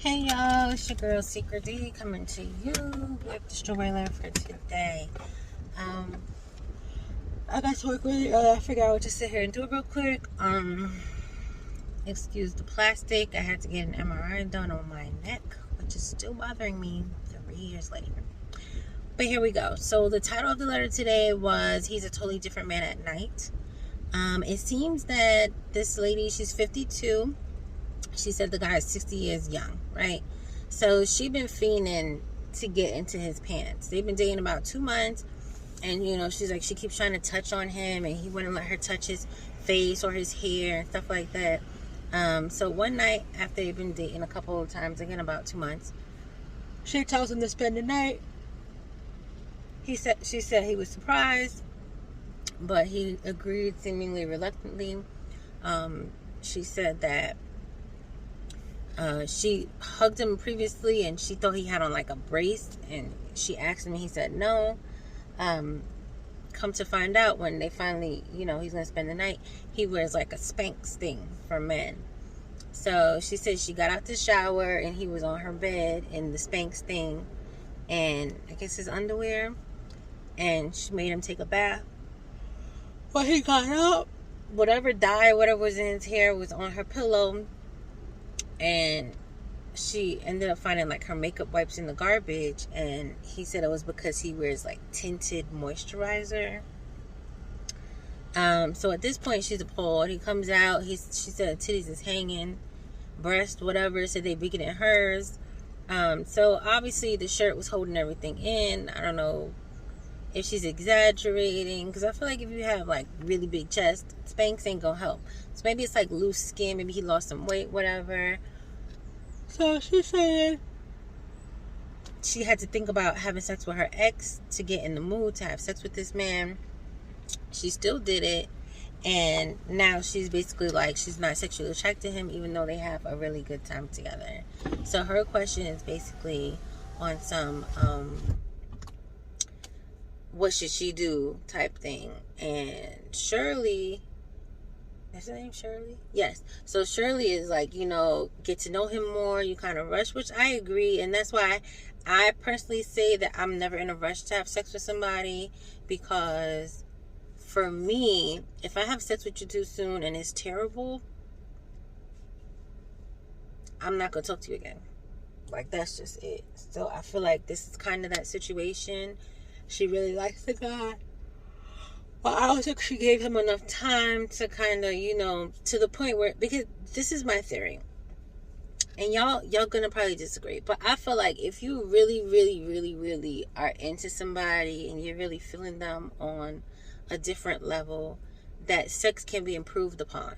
Hey y'all, it's your girl SeekretD coming to you with the strawberry letter for today. I got to work really early. I figured I would just sit here and do it real quick. Excuse the plastic. I had to get an MRI done on my neck, which is still bothering me 3 years later. But here we go. So the title of the letter today was "He's a Totally Different Man at Night." It seems that this lady, she's 52. She said the guy is 60 years young, right? So she been fiending to get into his pants. They've been dating about 2 months, and she's like, she keeps trying to touch on him, and he wouldn't let her touch his face or his hair and stuff like that. So one night after they've been dating a couple of times, again about 2 months, she tells him to spend the night. She said he was surprised, but he agreed seemingly reluctantly. She said that she hugged him previously and she thought he had on like a brace, and she asked him and he said no. Come to find out, when they finally, he's going to spend the night, he wears like a Spanx thing for men. So she said she got out the shower and he was on her bed in the Spanx thing and I guess his underwear, and she made him take a bath. When he got up, whatever dye, whatever was in his hair was on her pillow, and she ended up finding like her makeup wipes in the garbage, and he said it was because he wears like tinted moisturizer. So at this point she's appalled. He comes out, she said her titties is hanging, breast, whatever, said they bigger than hers. So obviously the shirt was holding everything in. I don't know if she's exaggerating, because I feel like if you have like really big chest, Spanx ain't gonna help. So maybe it's like loose skin, maybe he lost some weight, whatever. So she said she had to think about having sex with her ex to get in the mood to have sex with this man. She still did it, and now she's basically like, she's not sexually attracted to him even though they have a really good time together. So her question is basically on some what should she do type thing. And Shirley, is her name Shirley? Yes. So Shirley is like, get to know him more. You kind of rush, which I agree. And that's why I personally say that I'm never in a rush to have sex with somebody, because for me, if I have sex with you too soon and it's terrible, I'm not going to talk to you again. Like, that's just it. So I feel like this is kind of that situation. She really likes the guy, but I don't think she gave him enough time to kind of, to the point where, because this is my theory, and y'all gonna probably disagree, but I feel like if you really, really, really, really are into somebody and you're really feeling them on a different level, that sex can be improved upon,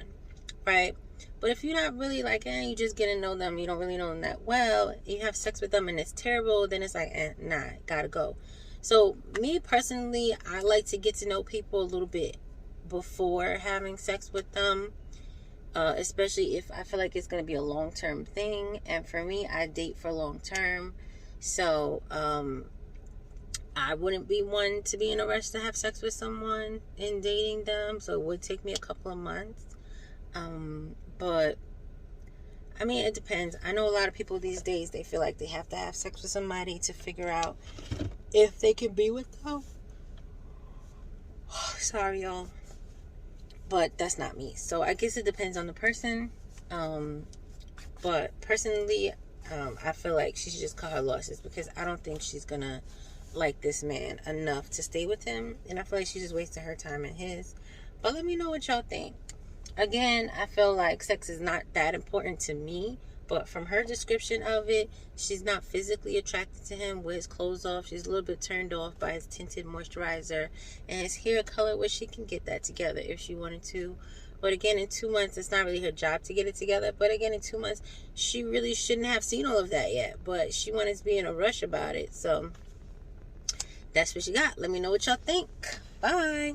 right? But if you're not really like, you just get to know them, you don't really know them that well, you have sex with them and it's terrible, then it's like, nah, gotta go. So me personally, I like to get to know people a little bit before having sex with them, especially if I feel like it's going to be a long-term thing. And for me, I date for long-term. So I wouldn't be one to be in a rush to have sex with someone in dating them. So it would take me a couple of months. But I mean, it depends. I know a lot of people these days, they feel like they have to have sex with somebody to figure out if they can be with them. Sorry, y'all. But that's not me. So I guess it depends on the person. But personally, I feel like she should just cut her losses, because I don't think she's going to like this man enough to stay with him. And I feel like she's just wasting her time and his. But let me know what y'all think. Again, I feel like sex is not that important to me, but from her description of it, she's not physically attracted to him with his clothes off. She's a little bit turned off by his tinted moisturizer and his hair color, which she can get that together if she wanted to. But again, in 2 months, it's not really her job to get it together. But again, in 2 months, she really shouldn't have seen all of that yet. But she wanted to be in a rush about it. So that's what she got. Let me know what y'all think. Bye.